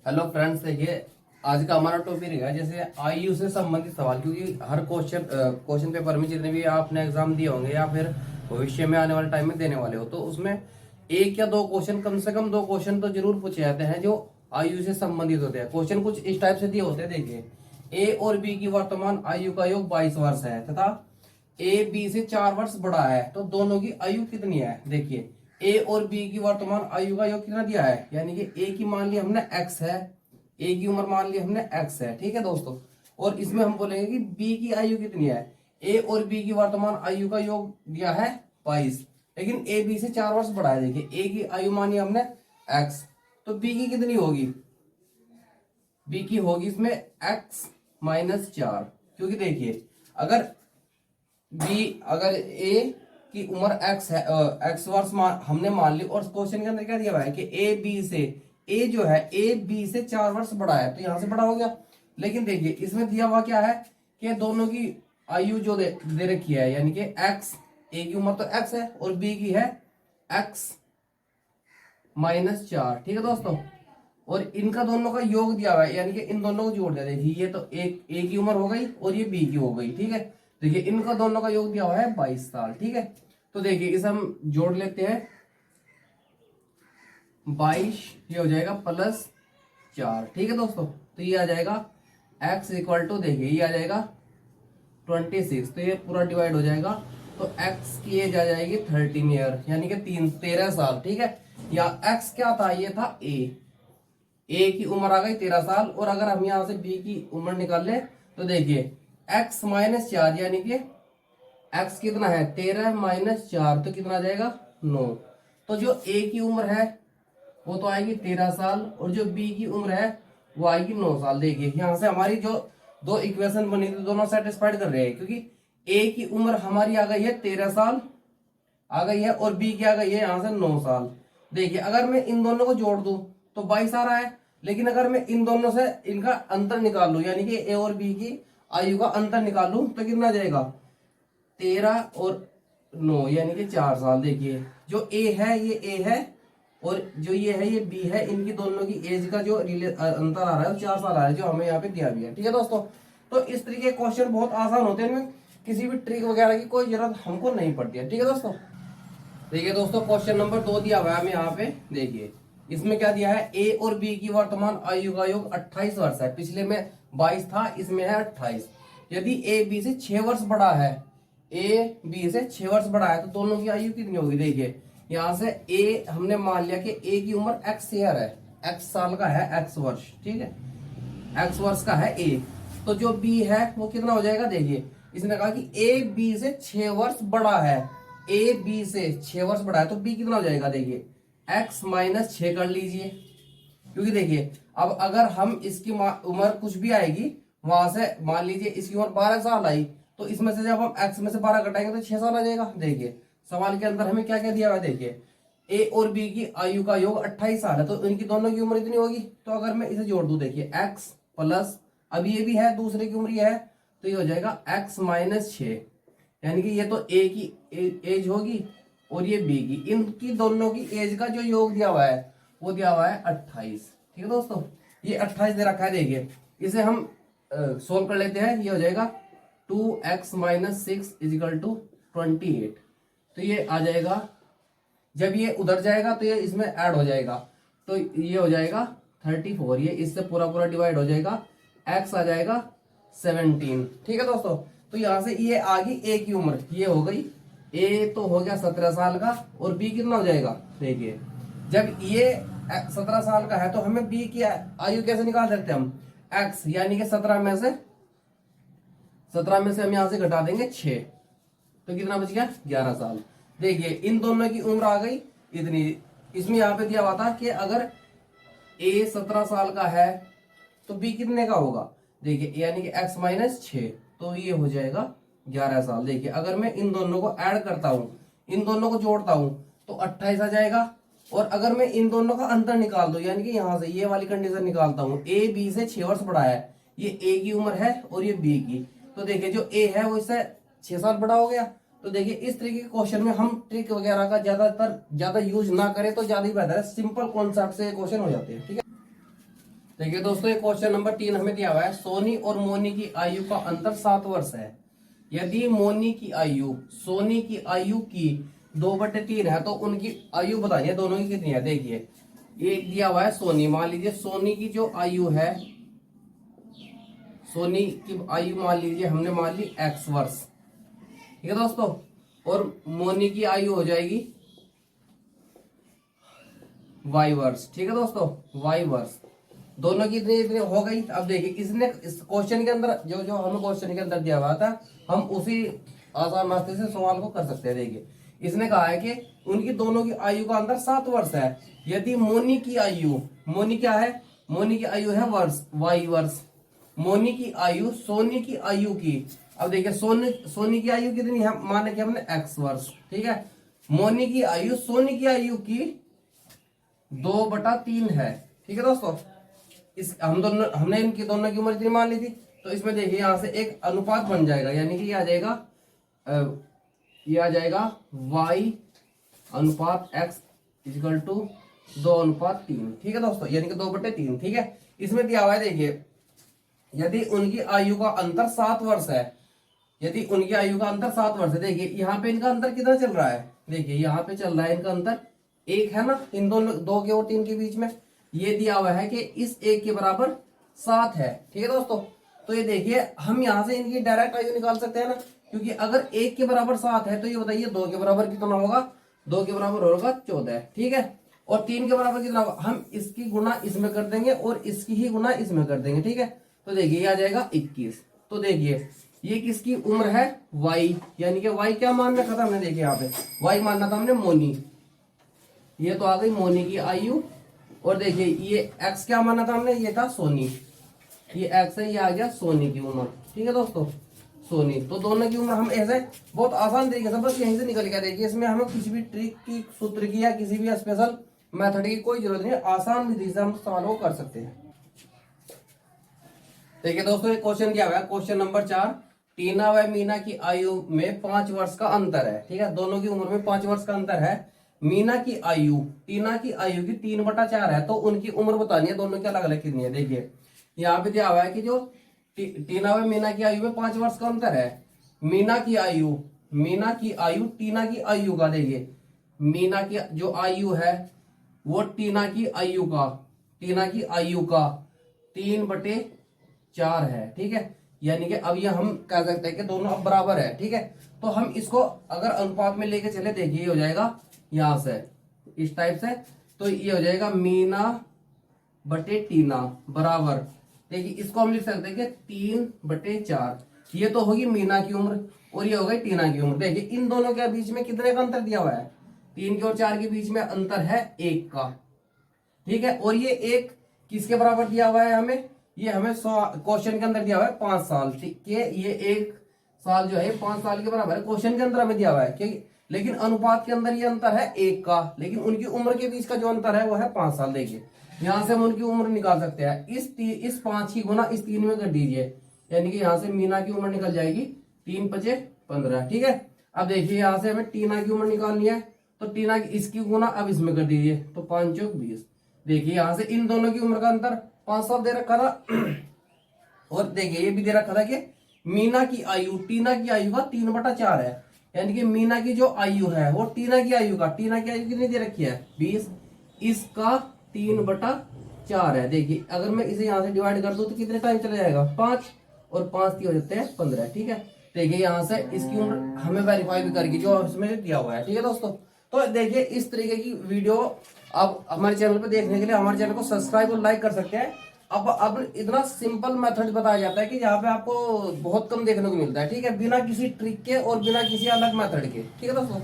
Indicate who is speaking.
Speaker 1: Hello friends, देखिए आज का हमारा टॉपिक है जैसे आयु से संबंधित सवाल। क्योंकि हर क्वेश्चन पेपर में जितने भी आपने एग्जाम दिए होंगे या फिर भविष्य में आने वाले टाइम में देने वाले हो, तो उसमें एक या दो क्वेश्चन, कम से कम दो क्वेश्चन तो जरूर पूछे जाते हैं जो आयु से संबंधित होते हैं। क्वेश्चन कुछ इस टाइप से दिए होते हैं। देखिए, ए और बी की वर्तमान आयु का योग 22 वर्ष है तथा ए बी से 4 वर्ष बड़ा है, तो दोनों की आयु कितनी है। देखिए, ए और बी की वर्तमान आयु का योग कितना दिया है, यानी कि ए की मान ली हमने एक्स है, ए की उम्र मान ली हमने एक्स है, ठीक है दोस्तों। और इसमें हम बोलेंगे कि बी की आयु कितनी है। ए और बी की वर्तमान आयु का योग दिया है 22, लेकिन ए बी से 4 वर्ष बड़ा है। देखिए, ए की आयु मानी हमने एक्स, तो बी की कितनी होगी, बी की होगी इसमें एक्स माइनस 4। क्योंकि देखिए, अगर ए की उम्र एक्स है, एक्स वर्ष हमने मान ली, और क्वेश्चन के अंदर क्या दिया हुआ है कि ए बी से, ए जो है ए बी से 4 वर्ष बड़ा है, तो यहां से बड़ा हो गया। लेकिन देखिए, इसमें दिया हुआ क्या है कि दोनों की आयु जो दे रखी है, यानी कि एक्स, ए की उम्र तो एक्स है और बी की है एक्स माइनस 4, ठीक है दोस्तों। और इनका दोनों का योग दिया हुआ है, यानी कि इन दोनों को जोड़ दिया। देखिए, ये तो एक ए की उम्र हो गई और ये बी की हो गई, ठीक है। देखिए, इनका दोनों का योग दिया हुआ है 22 साल, ठीक है। तो देखिए, इसे हम जोड़ लेते हैं, 22 ये हो जाएगा प्लस 4, ठीक है दोस्तों। तो ये आ जाएगा x इक्वल टू, देखिए ये आ जाएगा 26, तो ये पूरा डिवाइड हो जाएगा। तो x की एज आ जाएगी 13 ईयर, यानी कि 13 साल, ठीक है। या x क्या था, ये था ए की उम्र आ गई 13 साल। और अगर हम यहां से बी की उम्र निकाल ले तो देखिए x माइनस 4, यानी कि x कितना है 13 माइनस 4, तो कितना आ जाएगा 9। तो जो ए की उम्र है वो तो आएगी 13 साल, और जो बी की उम्र है वो आएगी 9 साल। देखिए, यहां से हमारी जो दो इक्वेशन बनी थी दोनों सेटिस्फाइड कर रहे हैं, क्योंकि ए की उम्र हमारी आ गई है 13 साल आ गई है, और बी की आ गई है यहां से 9 साल। देखिए, अगर मैं इन दोनों को जोड़ दूं तो 22 आ रहा है, लेकिन अगर मैं इन दोनों से इनका अंतर निकाल लूं, यानी कि ए और बी की आयु का अंतर निकाल लूं, तो कितना जाएगा 13 और 9, यानी कि 4 साल। देखिए, जो ए है ये ए है, और जो ये है ये बी है, इनकी दोनों की एज का जो अंतर आ रहा है वो 4 साल आ रहा है, जो हमें यहाँ पे दिया भी है, ठीक है दोस्तों। तो इस तरीके के क्वेश्चन बहुत आसान होते हैं, इनमें किसी भी ट्रिक वगैरह की कोई जरूरत हमको नहीं पड़ती है, ठीक है दोस्तों। देखिए दोस्तों, क्वेश्चन नंबर 2 दिया हुआ है हमें यहाँ पे। देखिए, इसमें क्या दिया है, ए और बी की वर्तमान आयु का योग 28 वर्ष है। पिछले में 22 था, इसमें है 28। यदि ए बी से 6 वर्ष बड़ा है, ए बी से 6 वर्ष बड़ा है, तो दोनों की आयु कितनी होगी। देखिए, यहां से ए हमने मान लिया कि ए की उम्र एक्स ईयर है, एक्स साल का है, एक्स वर्ष, ठीक है, एक्स वर्ष का है ए। तो जो बी है वो कितना हो जाएगा। देखिए, इसने कहा कि ए बी से 6 वर्ष बड़ा है, ए बी से 6 वर्ष बड़ा है, तो बी कितना हो जाएगा। देखिए, एक्स माइनस 6 कर लीजिए, क्योंकि देखिए अब अगर हम इसकी उम्र कुछ भी आएगी, वहां से मान लीजिए इसकी उम्र 12 साल आई, तो इसमें से जब हम एक्स में से 12 घटाएंगे तो 6 साल आ जाएगा। देखिए, सवाल के अंदर हमें क्या क्या दिया हुआ है। देखिए, ए और बी की आयु का योग 28 साल है, तो इनकी दोनों की उम्र इतनी होगी। तो अगर मैं इसे जोड़ दूं, देखिए एक्स प्लस, अब ये भी है, दूसरे की उम्र ये है, तो ये हो जाएगा एक्स माइनस 6, यानी कि ये तो ए की एज होगी और ये बी की, इनकी दोनों की एज का जो योग दिया हुआ है वो दिया हुआ है 28, ठीक है दोस्तों। ये 28 दे रखा है। देखिए, इसे हम सोल्व कर लेते हैं। ये हो जाएगा 2x माइनस 6 इजिकल टू 28। तो ये आ जाएगा, जब ये उधर जाएगा तो ये इसमें ऐड हो जाएगा, तो ये हो जाएगा 34, ये इससे पूरा पूरा डिवाइड हो जाएगा, x आ जाएगा 17, ठीक है दोस्तों। तो यहां से ये आ गई ए की उम्र, ये हो गई, ए तो हो गया 17 साल का, और बी कितना हो जाएगा। देखिए, जब ये 17 साल का है तो हमें बी की आयु कैसे निकाल सकते हैं हम, x, यानी कि 17 में से हम यहां से घटा देंगे 6, तो कितना बच गया 11 साल। देखिए, इन दोनों की उम्र आ गई इतनी। इसमें यहाँ पे दिया हुआ था कि अगर ए 17 साल का है तो बी कितने का होगा। देखिए, यानी कि x माइनस 6, तो ये हो जाएगा 11 साल। देखिए, अगर मैं इन दोनों को ऐड करता हूं, इन दोनों को जोड़ता हूं, तो 28 आ जाएगा। और अगर मैं इन दोनों का अंतर निकाल दूं, यानी कि यहां से ये वाली कंडीशन निकालता हूं, ए बी से 6 वर्ष बड़ा है, ये ए की उम्र है और ये बी की, तो देखिए जो ए है वो इससे 6 साल बड़ा हो गया। तो देखिए, इस तरीके के क्वेश्चन में हम ट्रिक वगैरह का ज्यादा यूज ना करें तो ज्यादा ही बेहतर है, सिंपल कॉन्सेप्ट से क्वेश्चन हो जाते हैं, ठीक है। देखिए दोस्तों, ये क्वेश्चन नंबर 3 हमें दिया हुआ है। सोनी और मोनी की आयु का अंतर 7 वर्ष है। यदि मोनी की आयु सोनी की आयु की 2/3 है तो उनकी आयु बताइए दोनों की कितनी है। देखिए एक दिया हुआ है सोनी, मान लीजिए सोनी की जो आयु है, सोनी की आयु मान लीजिए हमने मान ली x वर्ष, ठीक है दोस्तों, और मोनी की आयु हो जाएगी y वर्ष, ठीक है दोस्तों, y वर्ष। दोनों की इतनी इतनी हो गई। अब देखिए इसने इस क्वेश्चन के अंदर जो जो हमें क्वेश्चन के अंदर दिया हुआ था, हम उसी आसान रास्ते से सवाल को कर सकते हैं। देखिए इसने कहा है कि उनकी दोनों की आयु का अंतर 7 वर्ष है। यदि मोनी की आयु, मोनी क्या है, मोनी की आयु है वर्ष, y वर्ष। मोनी की आयु सोनी की आयु की, अब देखिए सोनी की आयु कितनी है, माने कि हमने x वर्ष, ठीक है। मोनी की आयु सोनी की आयु की 2/3 है, ठीक है दोस्तों। इस हमने इनकी दोनों की उम्र इतनी मान ली थी, तो इसमें देखिए यहां से एक अनुपात बन जाएगा, यानी कि ये आ जाएगा y अनुपात x इक्वल टू 2/3, ठीक है दोस्तों, यानी कि 2/3, ठीक है। इसमें दिया हुआ है, देखिए यदि उनकी आयु का अंतर 7 वर्ष है, यदि उनकी आयु का अंतर 7 वर्ष है, देखिए यहाँ पे इनका अंतर कितना चल रहा है, देखिए यहाँ पे चल रहा है इनका अंतर 1 है ना, इन दोनों 2 के और 3 के बीच में। ये दिया हुआ है कि इस 1 के बराबर 7 है, ठीक है दोस्तों। तो ये देखिए हम यहाँ से इनकी डायरेक्ट आयु निकाल सकते हैं ना, क्योंकि अगर 1 के बराबर 7 है तो ये बताइए 2 के बराबर कितना होगा, 2 के बराबर होगा 14, ठीक है। और 3 के बराबर कितना होगा, हम इसकी गुना इसमें कर देंगे और इसकी ही गुना इसमें कर देंगे, ठीक है। तो देखिए ये आ जाएगा 21। तो देखिए ये किसकी उम्र है, y, यानी कि y क्या मान रखा था हमने, देखिए यहाँ पे y मानना था हमने मोनी, ये तो आ गई मोनी की आयु। और देखिए ये x क्या माना था हमने, ये था सोनी, ये x है, ये आ गया सोनी की उम्र, ठीक है दोस्तों, सोनी। तो दोनों की उम्र हम ऐसे बहुत आसान तरीके से बस यहीं से निकल गया। देखिए इसमें हमें किसी भी ट्रिक की, सूत्र की या किसी भी स्पेशल मेथड की कोई जरूरत नहीं है, आसान विधि से हम सवालों को कर सकते हैं। देखिए दोस्तों, एक क्वेश्चन दिया हुआ है, क्वेश्चन नंबर 4। टीना व मीना की आयु में 5 वर्ष का अंतर है, ठीक है, दोनों की उम्र में 5 वर्ष का अंतर है। मीना की आयु टीना की आयु की 3/4 है, तो उनकी उम्र बतानी है दोनों की अलग अलग कितनी है। देखिए यहाँ पे दिया हुआ है कि जो टीना व मीना की आयु में 5 वर्ष का अंतर है। मीना की आयु टीना की आयु का, देखिए मीना की जो आयु है वो टीना की आयु का 3/4 है, ठीक है। यानी कि अब ये हम कह सकते हैं कि दोनों अब बराबर है, ठीक है। तो हम इसको अगर अनुपात में लेके चले, देखिए ये हो जाएगा यहां से इस टाइप से, तो ये हो जाएगा मीना बटे टीना बराबर, देखिए इसको हम लिख सकते हैं कि 3/4। ये तो होगी मीना की उम्र और ये हो गई टीना की उम्र। देखिए इन दोनों के बीच में कितने का अंतर दिया हुआ है, 3 के और 4 के बीच में अंतर है 1 का, ठीक है। और ये 1 किसके बराबर दिया हुआ है हमें, ये हमें क्वेश्चन के अंदर दिया हुआ है 5 साल, ठीक है। ये 1 साल जो है 5 साल के बराबर है, क्वेश्चन के अंदर हमें दिया हुआ है, क्योंकि लेकिन अनुपात के अंदर ये अंतर है 1 का, लेकिन उनकी उम्र के बीच का जो अंतर है वो है 5 साल। देखिए यहां से हम उनकी उम्र निकाल सकते हैं, इस 5 की गुना इस 3 में कर दीजिए, यानी कि यहां से मीना की उम्र निकल जाएगी 3×5 = 15, ठीक है। अब देखिए यहां से हमें टीना की उम्र निकालनी है, तो टीना की इसकी गुना अब इसमें कर दीजिए, तो 5×4 = 20। देखिए यहां से इन दोनों की उम्र का अंतर 5 साल दे रखा था और देखिए ये भी दे रखा था कि मीना की आयु टीना की आयु का 3/4 है, यानी कि मीना की जो आयु है वो टीना की आयु कितनी दे रखी है 20, इसका 3/4 है। देखिए अगर मैं इसे यहाँ से डिवाइड कर दूं तो कितने टाइम चला जाएगा, 5 और 5 की हो जाते हैं 15, ठीक है। देखिए यहाँ से इसकी उम्र हमें वेरीफाई भी करके जो इसमें दिया हुआ है, ठीक है दोस्तों। तो देखिए इस तरीके की वीडियो आप हमारे चैनल पर देखने के लिए हमारे चैनल को सब्सक्राइब और लाइक कर सकते हैं। अब इतना सिंपल मेथड बताया जाता है कि यहाँ पे आपको बहुत कम देखने को मिलता है, ठीक है, बिना किसी ट्रिक के और बिना किसी अलग मेथड के, ठीक है दोस्तों।